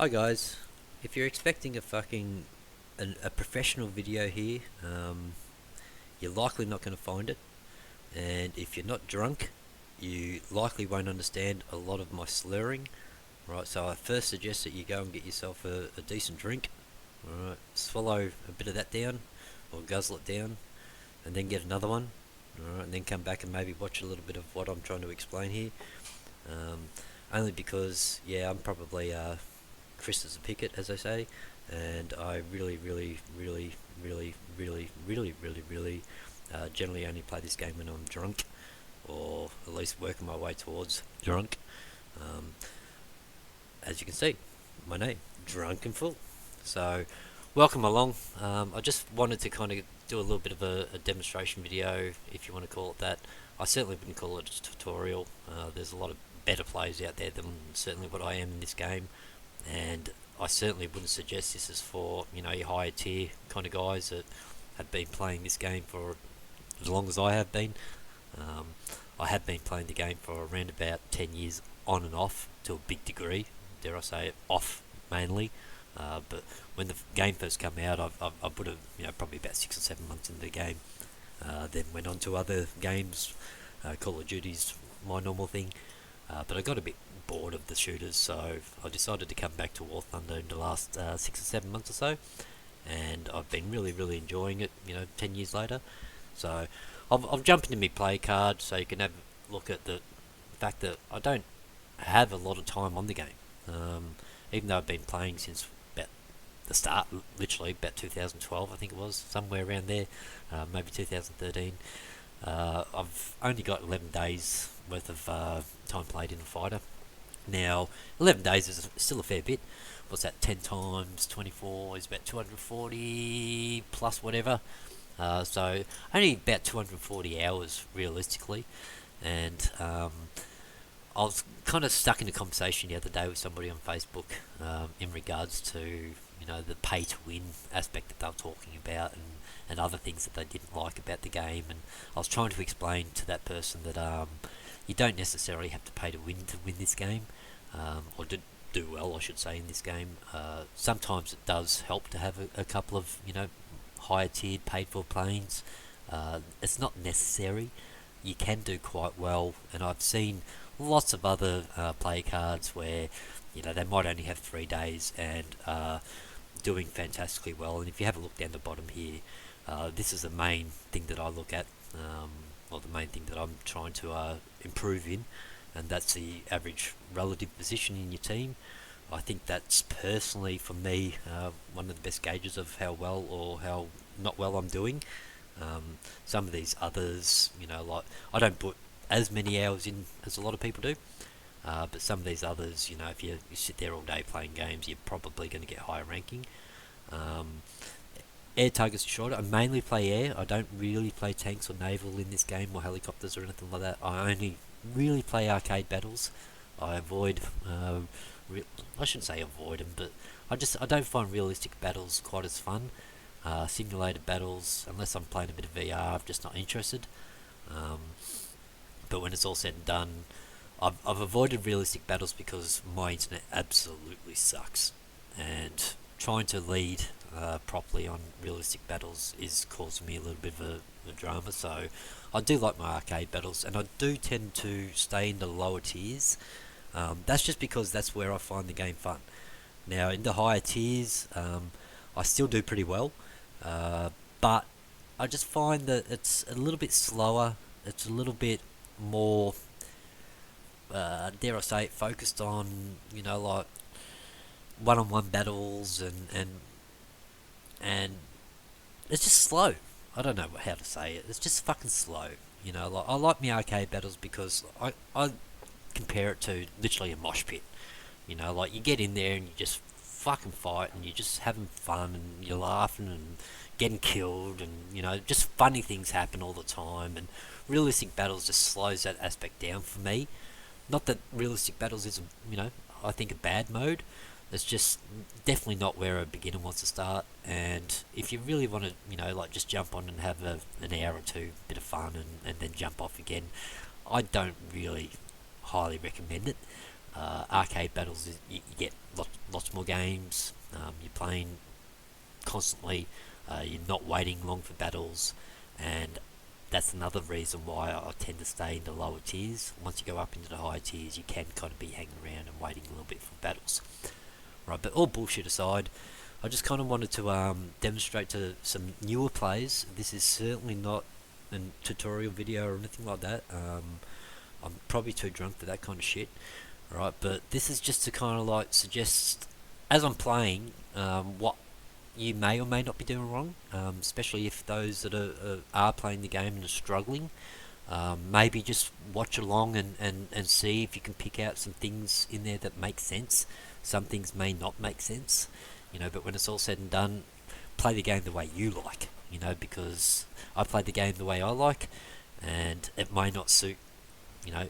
Hi guys, if you're expecting a professional video here, you're likely not going to find it. And if you're not drunk, you likely won't understand a lot of my slurring. Right, so I first suggest that you go and get yourself a decent drink. Alright, swallow a bit of that down, or guzzle it down, and then get another one. Alright, and then come back and maybe watch a little bit of what I'm trying to explain here. Um, Only because, yeah, I'm probably Chris is a picket, as I say, and I really generally only play this game when I'm drunk, or at least working my way towards drunk. Um, as you can see, my name, Drunk and Full. So, welcome along. I just wanted to kind of do a little bit of a demonstration video, if you want to call it that. I certainly wouldn't call it a tutorial. There's a lot of better players out there than certainly what I am in this game, and I certainly wouldn't suggest this is for your higher tier kind of guys that have been playing this game for as long as I have been. Um, I have been playing the game for around about 10 years on and off to a big degree, dare I say it, off mainly. But when the game first came out, I put probably about 6 or 7 months into the game. Then went on to other games. Call of Duty's my normal thing. But I got a bit bored of the shooters, so I decided to come back to Warthunder in the last 6 or 7 months or so, and I've been really enjoying it. 10 years later, so I'll jump into my play card so you can have a look at the fact that I don't have a lot of time on the game, even though I've been playing since about the start, literally about 2012, I think it was, somewhere around there, maybe 2013. I've only got 11 days worth of time played in a fighter. Now, 11 days is still a fair bit. What's that, 10 times 24 is about 240 plus whatever. So, only about 240 hours realistically. And I was kind of stuck in a conversation the other day with somebody on Facebook in regards to the pay to win aspect that they were talking about, and other things that they didn't like about the game. And I was trying to explain to that person that you don't necessarily have to pay to win this game, or to do well, I should say, in this game. Sometimes it does help to have a couple of higher tiered paid for planes. It's not necessary. You can do quite well, and I've seen lots of other play cards where they might only have 3 days and doing fantastically well. And if you have a look down the bottom here, this is the main thing that I look at, or the main thing that I'm trying to improve in, and that's the average relative position in your team. I think that's personally, for me, one of the best gauges of how well or how not well I'm doing. Some of these others, like, I don't put as many hours in as a lot of people do, but some of these others, if you sit there all day playing games, you're probably going to get higher ranking. Air targets are shorter. I mainly play air. I don't really play tanks or naval in this game, or helicopters or anything like that. I only really play arcade battles. I avoid, I shouldn't say avoid them, but I don't find realistic battles quite as fun. Simulated battles, unless I'm playing a bit of VR, I'm just not interested. But when it's all said and done, I've avoided realistic battles because my internet absolutely sucks, and trying to lead properly on realistic battles is causing me a little bit of a drama. So I do like my arcade battles, and I do tend to stay in the lower tiers. That's just because that's where I find the game fun. Now, in the higher tiers, I still do pretty well, but I just find that it's a little bit slower. It's a little bit more, dare I say it, focused on like one-on-one battles, and it's just slow. I don't know how to say it. It's just fucking slow. Like, I like my arcade battles because I compare it to literally a mosh pit. Like, you get in there and you just fucking fight, and you're just having fun, and you're laughing and getting killed, and just funny things happen all the time. And realistic battles just slows that aspect down for me. Not that realistic battles is I think a bad mode. It's just definitely not where a beginner wants to start. And if you really want to like, just jump on and have an hour or two bit of fun, and then jump off again, I don't really highly recommend it. Arcade battles, you get lots more games. You're playing constantly. You're not waiting long for battles, and that's another reason why I tend to stay in the lower tiers. Once you go up into the higher tiers, you can kind of be hanging around and waiting a little bit for battles. Right, but all bullshit aside, I just kind of wanted to demonstrate to some newer players. This is certainly not a tutorial video or anything like that. I'm probably too drunk for that kind of shit. Right, but this is just to kind of like suggest, as I'm playing, what you may or may not be doing wrong, especially if those that are playing the game and are struggling. Maybe just watch along and see if you can pick out some things in there that make sense. Some things may not make sense, but when it's all said and done, play the game the way you like, because I play the game the way I like, and it may not suit,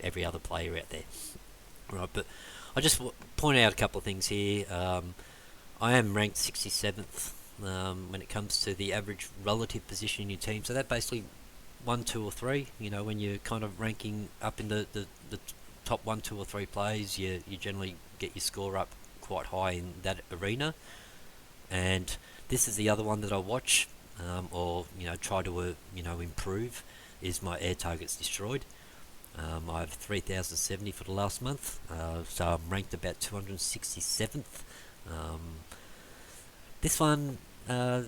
every other player out there. Right, but I just point out a couple of things here. I am ranked 67th when it comes to the average relative position in your team. So that basically 1, 2 or 3, when you're kind of ranking up in the top 1, 2 or 3 plays, you generally get your score up quite high in that arena. And this is the other one that I watch, or try to improve, is my air targets destroyed. I have 3,070 for the last month, so I'm ranked about 267th. This one,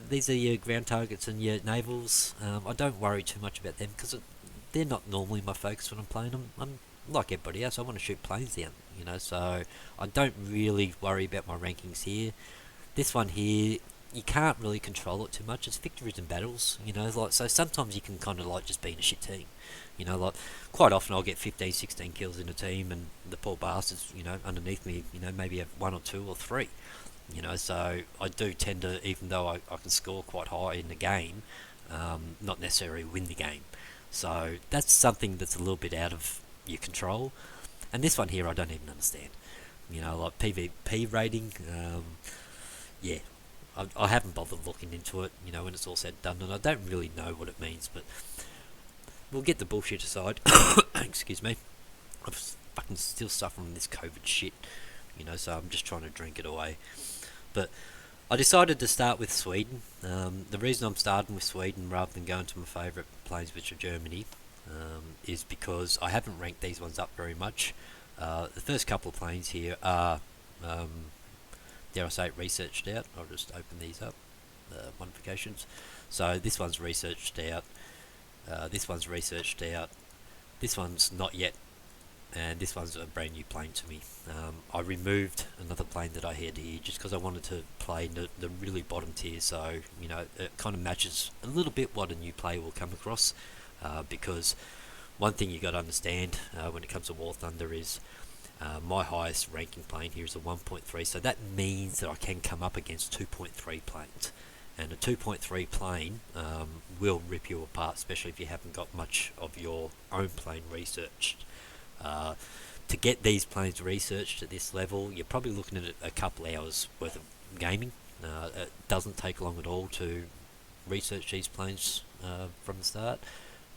these are your ground targets and your navals. I don't worry too much about them because they're not normally my focus when I'm playing them. I'm like everybody else, I want to shoot planes down, so I don't really worry about my rankings here. This one here, you can't really control it too much. It's victories and battles, so sometimes you can kind of like just be in a shit team. Quite often I'll get 15, 16 kills in a team and the poor bastards, underneath me, maybe have 1 or 2 or 3. So I do tend to, even though I can score quite high in the game, not necessarily win the game. So that's something that's a little bit out of your control. And this one here I don't even understand. Like PvP rating, yeah, I haven't bothered looking into it, when it's all said and done, and I don't really know what it means, but we'll get the bullshit aside. Excuse me. I'm fucking still suffering from this COVID shit, so I'm just trying to drink it away. But I decided to start with Sweden. The reason I'm starting with Sweden rather than going to my favourite planes, which are Germany, is because I haven't ranked these ones up very much. The first couple of planes here are, dare I say, researched out. I'll just open these up, modifications. So this one's researched out, this one's researched out, this one's not yet, and this one's a brand new plane to me. I removed another plane that I had here just because I wanted to play the really bottom tier, so it kind of matches a little bit what a new player will come across, because one thing you got to understand when it comes to Warthunder is my highest ranking plane here is a 1.3, so that means that I can come up against 2.3 planes, and a 2.3 plane will rip you apart, especially if you haven't got much of your own plane researched. To get these planes researched at this level, you're probably looking at a couple hours worth of gaming. It doesn't take long at all to research these planes from the start,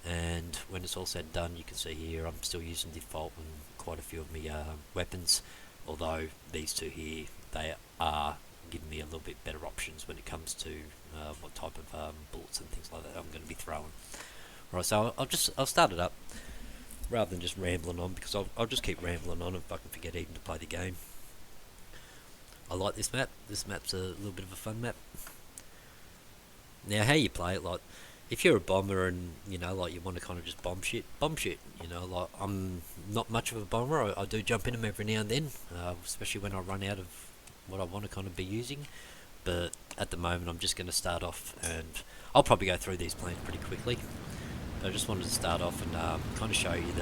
and when it's all said and done, you can see here I'm still using default and quite a few of my weapons, although these two here, they are giving me a little bit better options when it comes to what type of bullets and things like that I'm going to be throwing. Right, so I'll start it up rather than just rambling on, because I'll just keep rambling on and fucking forget even to play the game. I like this map. This map's a little bit of a fun map. Now, how you play it, like, if you're a bomber and, like, you want to kind of just bomb shit, like, I'm not much of a bomber. I do jump in them every now and then, especially when I run out of what I want to kind of be using, but at the moment I'm just going to start off, and I'll probably go through these planes pretty quickly. I just wanted to start off and kind of show you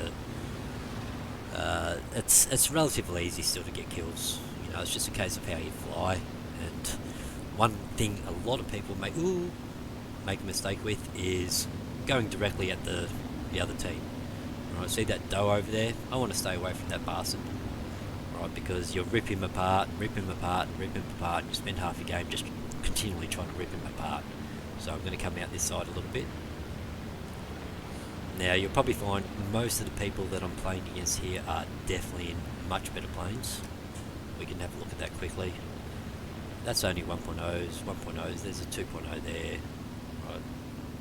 that it's relatively easy still to get kills. It's just a case of how you fly. And one thing a lot of people make a mistake with is going directly at the other team. Right, see that doe over there? I want to stay away from that bastard. Right, because you'll rip him apart, and rip him apart, and rip him apart, and you spend half your game just continually trying to rip him apart. So I'm going to come out this side a little bit. Now you'll probably find most of the people that I'm playing against here are definitely in much better planes. We can have a look at that quickly. That's only 1.0s, 1.0s, there's a 2.0 there, right,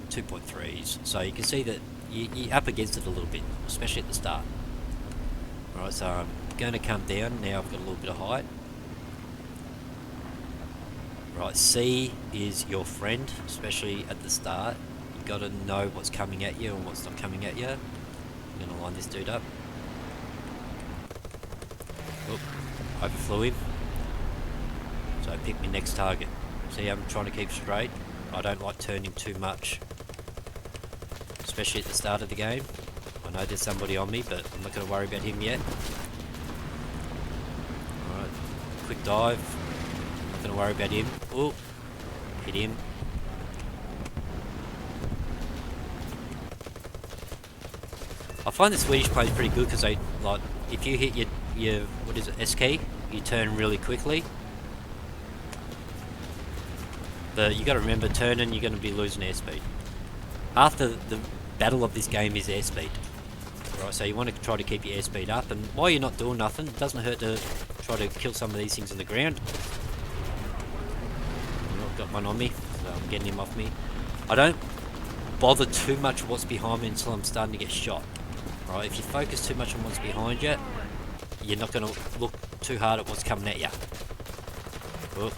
2.3s. So you can see that you're up against it a little bit, especially at the start. Right, so I'm going to come down, now I've got a little bit of height. Right, C is your friend, especially at the start. You've got to know what's coming at you and what's not coming at you. I'm going to line this dude up. Oop, overflew him. So I pick my next target. See, I'm trying to keep straight. I don't like turning too much, especially at the start of the game. I know there's somebody on me, but I'm not going to worry about him yet. Alright, quick dive. Not going to worry about him. Oh, hit him. I find the Swedish plays pretty good because they, like, if you hit your what is it, S key, you turn really quickly. But you got to remember, turning, you're going to be losing airspeed. Half the battle of this game is airspeed. Right, so you want to try to keep your airspeed up, and while you're not doing nothing, it doesn't hurt to try to kill some of these things on the ground. I've got one on me, so I'm getting him off me. I don't bother too much with what's behind me until I'm starting to get shot. Right, if you focus too much on what's behind you, you're not going to look too hard at what's coming at you. Oh.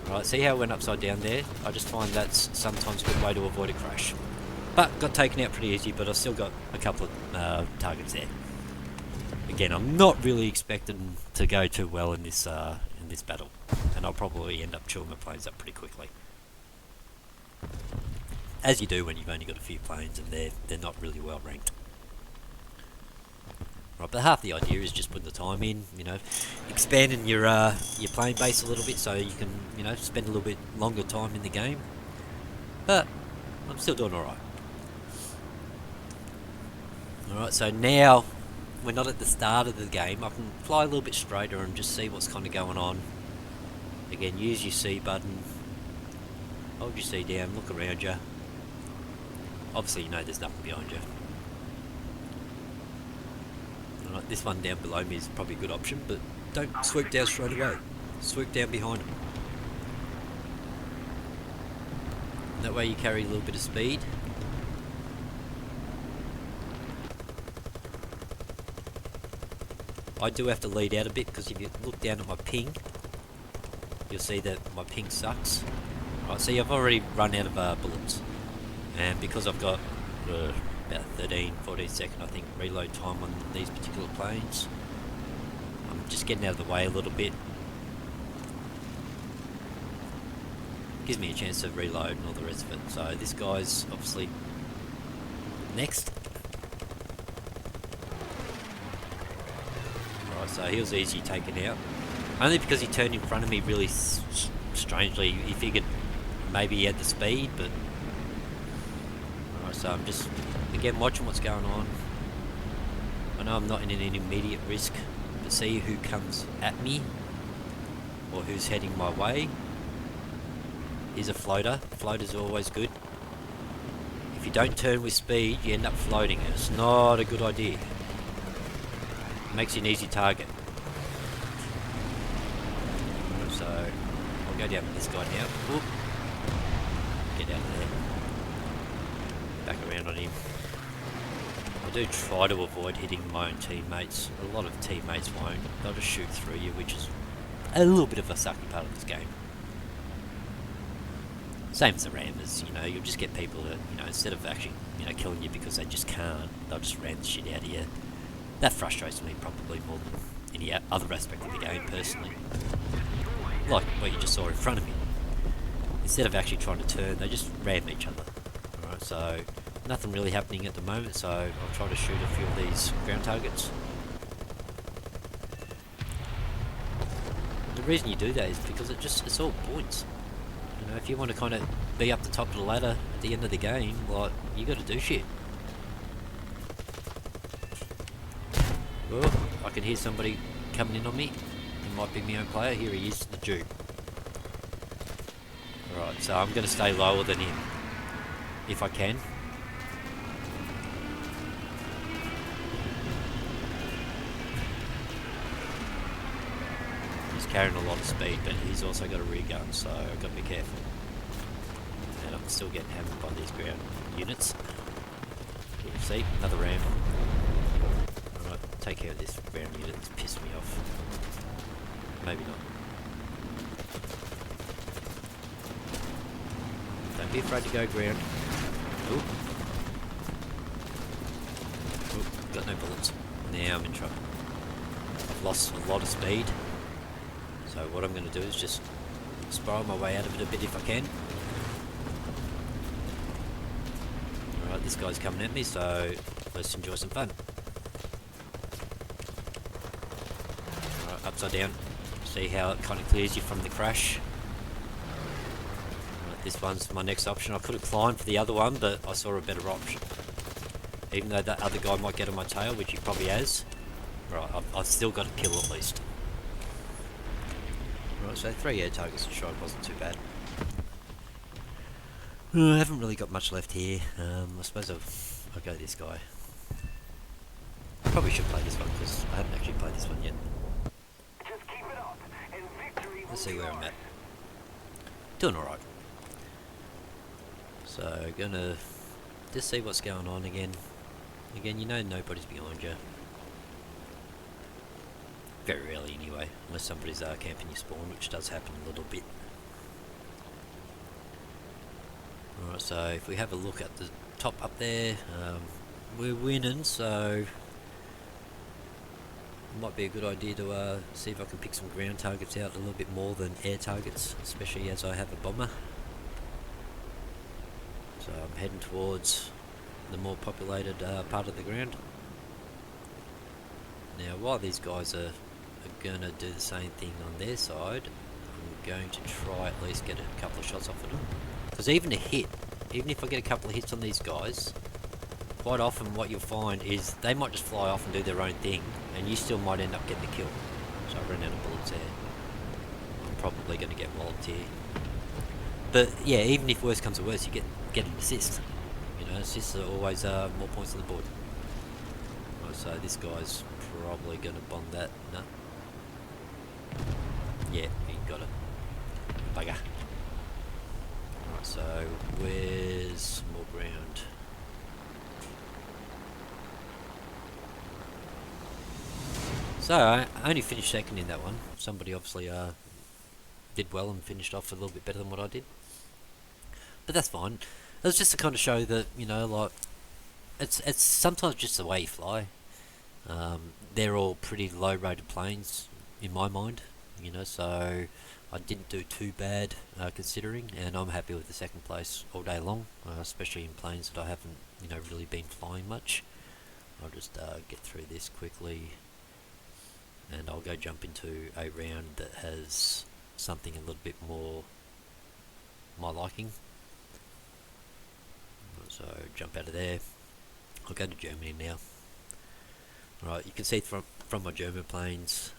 Right, see how it went upside down there? I just find that's sometimes a good way to avoid a crash. But got taken out pretty easy, but I've still got a couple of targets there. Again, I'm not really expecting to go too well in this battle, and I'll probably end up chewing my planes up pretty quickly. As you do when you've only got a few planes and they're not really well ranked. Right, but half the idea is just putting the time in, you know, expanding your plane base a little bit so you can, you know, spend a little bit longer time in the game. But I'm still doing alright. Alright, so now we're not at the start of the game. I can fly a little bit straighter and just see what's kind of going on. Again, use your C button. Hold your C down, look around you. Obviously you know there's nothing behind you. Alright, this one down below me is probably a good option, but don't swoop down straight away. Swoop down behind them. That way you carry a little bit of speed. I do have to lead out a bit because if you look down at my ping, you'll see that my ping sucks. Right, see, I've already run out of bullets, and because I've got about 13-14 second I think reload time on these particular planes, I'm just getting out of the way a little bit. Gives me a chance to reload and all the rest of it. So this guy's obviously next. Right, so he was easy taken out, only because he turned in front of me really strangely. He figured maybe he had the speed, but alright, so I'm just again watching what's going on. I know I'm not in any immediate risk, but see who comes at me or who's heading my way. Here's a floater. Floaters are always good. If you don't turn with speed, you end up floating. It's not a good idea. It makes you an easy target. So I'll go down with this guy now. Oop. Get out of there. Back around on him. I do try to avoid hitting my own teammates. A lot of teammates won't. They'll just shoot through you, which is a little bit of a sucky part of this game. Same as the rammers, you know, you'll just get people that, you know, instead of actually, you know, killing you because they just can't, they'll just ram the shit out of you. That frustrates me probably more than any other aspect of the game, personally. Like what you just saw in front of me. Instead of actually trying to turn, they just ram each other. Alright, so nothing really happening at the moment, so I'll try to shoot a few of these ground targets. The reason you do that is because it's all points. You know, if you want to kind of be up the top of the ladder at the end of the game, like, you got to do shit. Oh, I can hear somebody coming in on me. It might be my own player. Here he is, the Jew. Alright, so I'm going to stay lower than him, if I can. carrying a lot of speed, but he's also got a rear gun, so I've got to be careful. And I'm still getting hammered by these ground units. You'll see, another ram. Alright, take care of this ground unit that's pissed me off. Maybe not. Don't be afraid to go ground. Ooh. Ooh, got no bullets. Now I'm in trouble. I've lost a lot of speed. So what I'm going to do is just spiral my way out of it a bit if I can. Alright, this guy's coming at me, so let's enjoy some fun. Alright, upside down. See how it kind of clears you from the crash. Alright, this one's my next option. I could have climbed for the other one, but I saw a better option. Even though that other guy might get on my tail, which he probably has. Right, I've still got a kill at least. Right, so 3 air targets and strike wasn't too bad. I haven't really got much left here. I suppose I'll go this guy. I probably should play this one because I haven't actually played this one yet. Let's see where I'm at. Doing alright. So, gonna just see what's going on again. Again, you know nobody's behind you. Very rarely anyway, unless somebody's camping your spawn, which does happen a little bit. Alright, so if we have a look at the top up there, we're winning, so it might be a good idea to see if I can pick some ground targets out a little bit more than air targets, especially as I have a bomber. So I'm heading towards the more populated part of the ground. Now while these guys are going to do the same thing on their side, I'm going to try at least get a couple of shots off of them. Because even a hit, even if I get a couple of hits on these guys, quite often what you'll find is they might just fly off and do their own thing, and you still might end up getting the kill. So I ran out of bullets there. I'm probably going to get walloped here. But yeah, even if worse comes to worse, you get an assist. You know, assists are always more points on the board. Right, so this guy's probably going to bomb that. No. Yeah, he got it. Bugger. Right, so where's more ground? So I only finished second in that one. Somebody obviously did well and finished off a little bit better than what I did. But that's fine. It was just to kind of show that, you know, like it's sometimes just the way you fly. They're all pretty low rated planes in my mind, you know, so I didn't do too bad considering, and I'm happy with the second place all day long, especially in planes that I haven't, you know, really been flying much. I'll just get through this quickly, and I'll go jump into a round that has something a little bit more my liking. So jump out of there. I'll go to Germany now. Right, you can see from my German planes,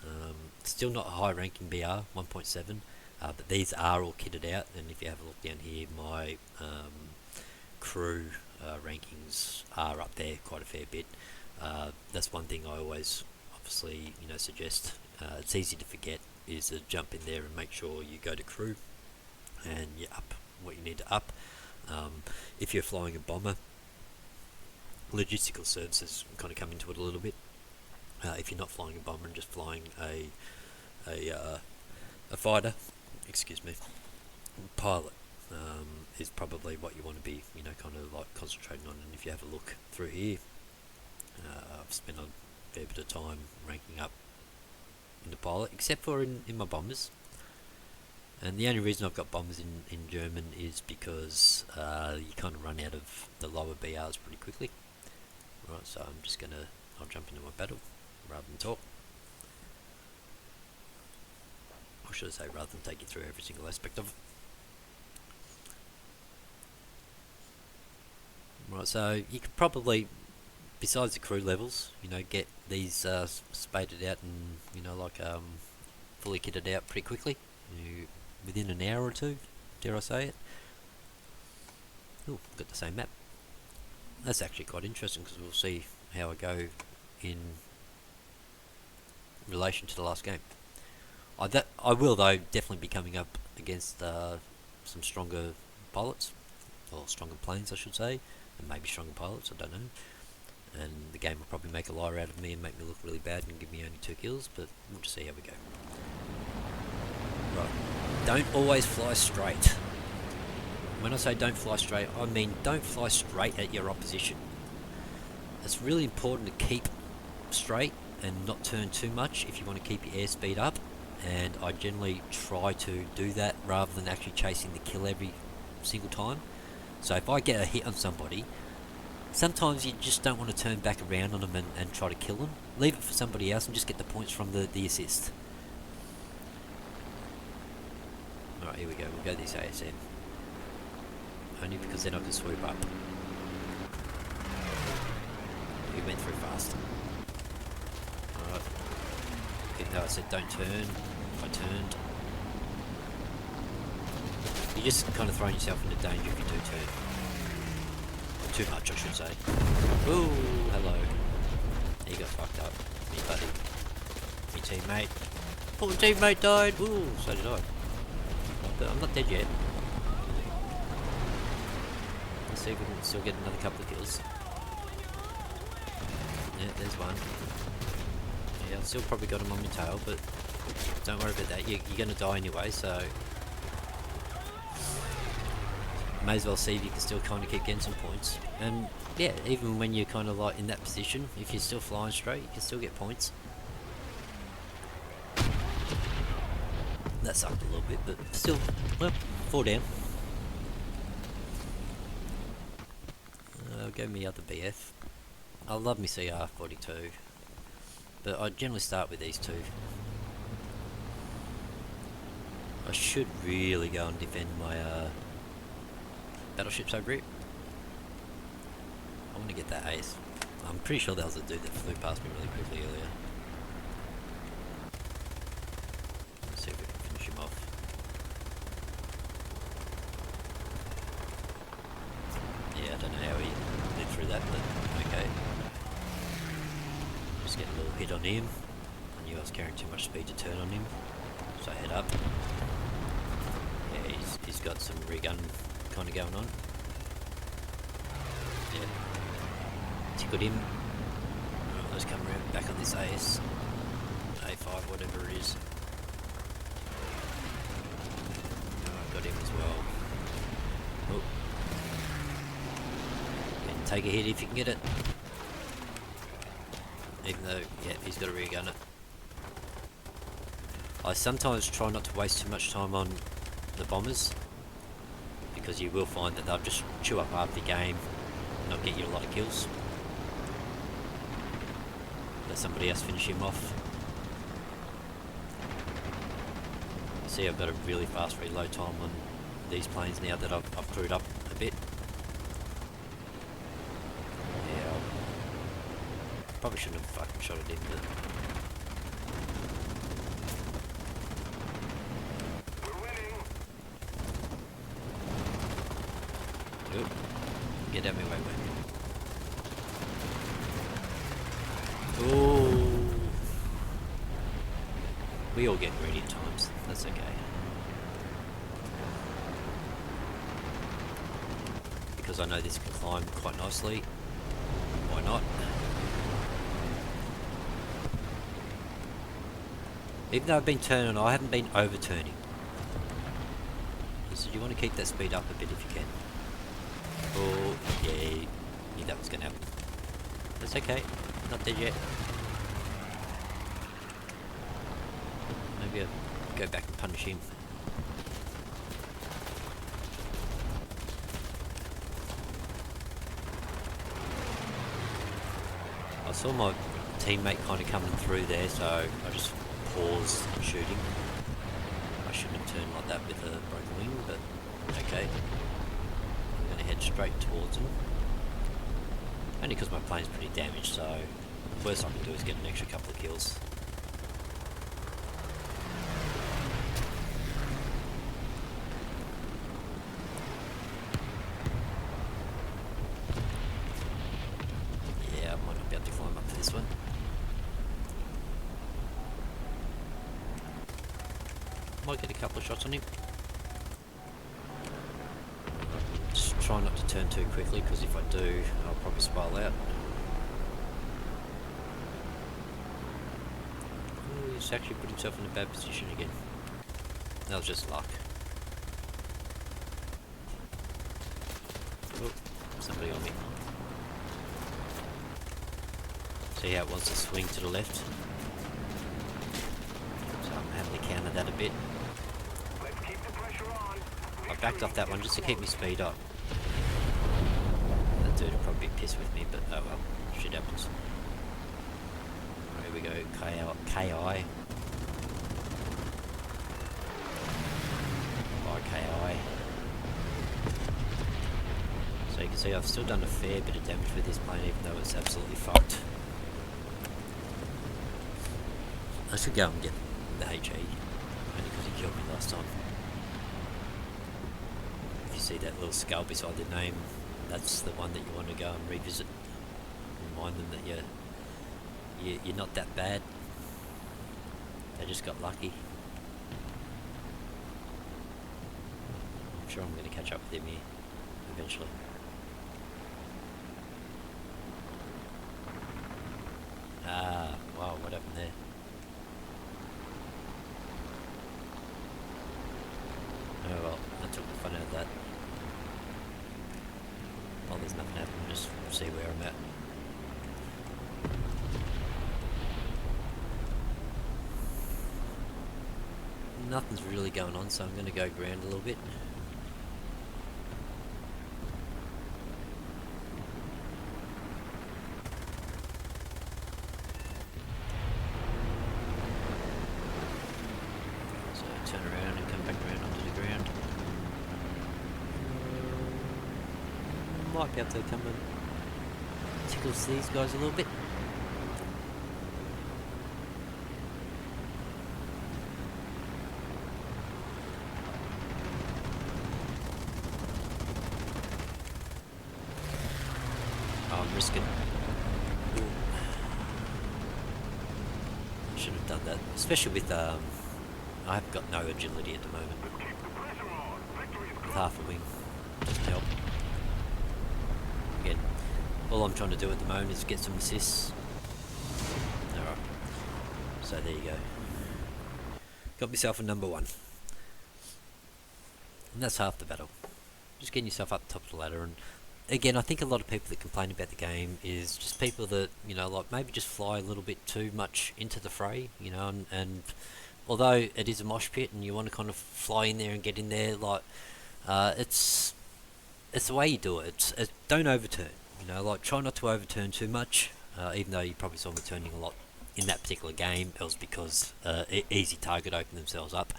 still not a high ranking BR, 1.7, but these are all kitted out, and if you have a look down here, my crew rankings are up there quite a fair bit. That's one thing I always obviously, you know, suggest. It's easy to forget, is to jump in there and make sure you go to crew and you up what you need to up. If you're flying a bomber, logistical services kind of come into it a little bit. If you're not flying a bomber and just flying a fighter, excuse me, pilot is probably what you want to be, you know, kind of like concentrating on. And if you have a look through here, I've spent a fair bit of time ranking up into pilot, except for in my bombers. And the only reason I've got bombers in German is because you kind of run out of the lower BRs pretty quickly. Right, so I'll jump into my battle rather than talk. Or should I say, rather than take you through every single aspect of it. Right, so you could probably, besides the crew levels, you know, get these spaded out and, you know, like fully kitted out pretty quickly. Within an hour or two, dare I say it. Oh, got the same map. That's actually quite interesting because we'll see how I go in relation to the last game. I will though definitely be coming up against some stronger pilots, or stronger planes I should say, and maybe stronger pilots, I don't know. And the game will probably make a liar out of me and make me look really bad and give me only 2 kills, but we'll just see how we go. Right, don't always fly straight. When I say don't fly straight, I mean don't fly straight at your opposition. It's really important to keep straight and not turn too much if you want to keep your airspeed up, and I generally try to do that rather than actually chasing the kill every single time. So if I get a hit on somebody, sometimes you just don't want to turn back around on them and try to kill them. Leave it for somebody else and just get the points from the assist. Alright, here we go, we'll go this ASM. Only because then I can swoop up. He went through fast. Alright. Even though I said don't turn, I turned. You're just kind of throwing yourself into danger if you do turn. Too much, I should say. Ooh, hello. He got fucked up. Me buddy. Me teammate. Oh, teammate died! Ooh, so did I. But I'm not dead yet. Let's see if we can still get another couple of kills. Yeah, there's one. Yeah, I've still probably got him on my tail, but don't worry about that. You're going to die anyway, so may as well see if you can still kind of keep getting some points. And yeah, even when you're kind of like in that position, if you're still flying straight, you can still get points. That sucked a little bit, but still, well, 4 down. I'll go me other BF. I love me CR42, but I generally start with these two. I should really go and defend my battleships over it. I want to get that ace. I'm pretty sure that was a dude that flew past me really quickly earlier. Let's see if we can finish him off. Yeah, I don't know how he lived through that, but okay. Just get a little hit on him. I knew I was carrying too much speed to turn on him, so I head up. Yeah, he's got some regun kind of going on. Yeah. Tickled him. Right, let's come around back on this AS. A5, whatever it is. Oh, got him as well. Oh. And take a hit if you can get it. Even though, yeah, he's got a rear gunner. I sometimes try not to waste too much time on the bombers, because you will find that they'll just chew up half the game and not get you a lot of kills. Let somebody else finish him off. See, I've got a really fast reload time on these planes now that I've crewed up a bit. Yeah, probably shouldn't have fucking shot it in, but oop. Get out of my way, mate. Ooh. We all get greedy at times. That's okay. Because I know this can climb quite nicely. Why not? Even though I've been turning, I haven't been overturning. So you want to keep that speed up a bit if you can. Oh, yeah, knew that was going to happen. That's okay, not dead yet. Maybe I'll go back and punish him. I saw my teammate kind of coming through there, so I just paused shooting. I shouldn't have turned like that with a broken wing, but okay. I'm going to head straight towards him. Only because my plane's pretty damaged, so the worst I can do is get an extra couple of kills. Yeah, I might not be able to climb up to this one. Might get a couple of shots on him. Just try not to turn too quickly, because if I do, I'll probably spiral out. Ooh, he's actually put himself in a bad position again. That was just luck. Oh, somebody on me. See how it wants to swing to the left? So I'm having to counter that a bit. I backed off that one just to keep my speed up. That dude will probably be pissed with me, but oh well, shit happens. Here we go, KI. KI. So you can see I've still done a fair bit of damage with this plane, even though it's absolutely fucked. I should go and get the HE, only because he killed me last time. If you see that little skull beside the name, that's the one that you want to go and revisit. Remind them that you're not that bad. They just got lucky. I'm sure I'm going to catch up with him here eventually. Ah, wow, what happened there? Oh well, I took the fun out of that. Well, there's nothing happening, just see where I'm at. Nothing's really going on, so I'm going to go ground a little bit. So turn around and come back around onto the ground. Might be able to come and tickle these guys a little bit. Oh, I'm risking. Ooh. Should have done that, especially with I've got no agility at the moment. With half a wing doesn't help. Again, all I'm trying to do at the moment is get some assists. Alright, so there you go. Got myself a number 1. And that's half the battle. Just getting yourself up the top of the ladder. And again, I think a lot of people that complain about the game is just people that, you know, like maybe just fly a little bit too much into the fray, you know, and although it is a mosh pit and you want to kind of fly in there and get in there, like, it's the way you do it. Don't overturn, you know, like try not to overturn too much, even though you probably saw me turning a lot in that particular game. It was because easy target opened themselves up.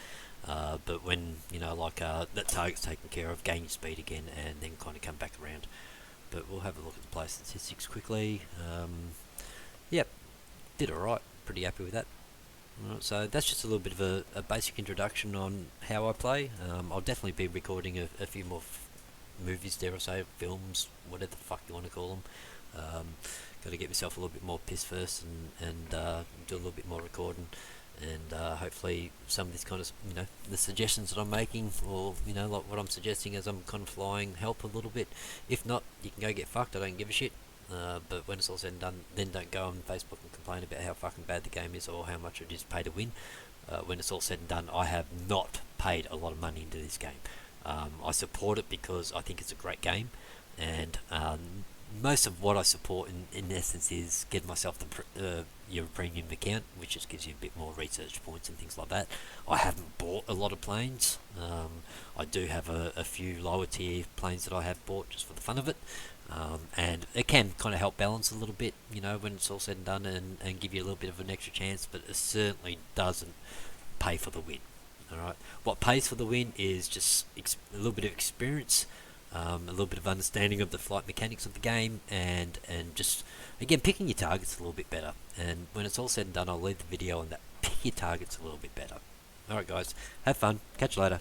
But when, you know, like that target's taken care of, gain your speed again and then kind of come back around. But we'll have a look at the play statistics quickly. Yep, did alright, pretty happy with that. Alright, so that's just a little bit of a basic introduction on how I play. I'll definitely be recording a few more movies, dare I say, films, whatever the fuck you want to call them. Got to get myself a little bit more pissed first and do a little bit more recording. And hopefully some of this kind of, you know, the suggestions that I'm making, or, you know, like what I'm suggesting as I'm kind of flying, help a little bit. If not, you can go get fucked, I don't give a shit. But when it's all said and done, then don't go on Facebook and complain about how fucking bad the game is or how much it is pay to win. When it's all said and done, I have not paid a lot of money into this game. I support it because I think it's a great game, and most of what I support in essence is get myself your premium account, which just gives you a bit more research points and things like that. I haven't bought a lot of planes. I do have a few lower tier planes that I have bought just for the fun of it, and it can kind of help balance a little bit, you know, when it's all said and done, and give you a little bit of an extra chance, but it certainly doesn't pay for the win. Alright, what pays for the win is just a little bit of experience, a little bit of understanding of the flight mechanics of the game, and just, again, picking your targets a little bit better. And when it's all said and done, I'll leave the video on that. Pick your targets a little bit better. Alright guys, have fun, catch you later.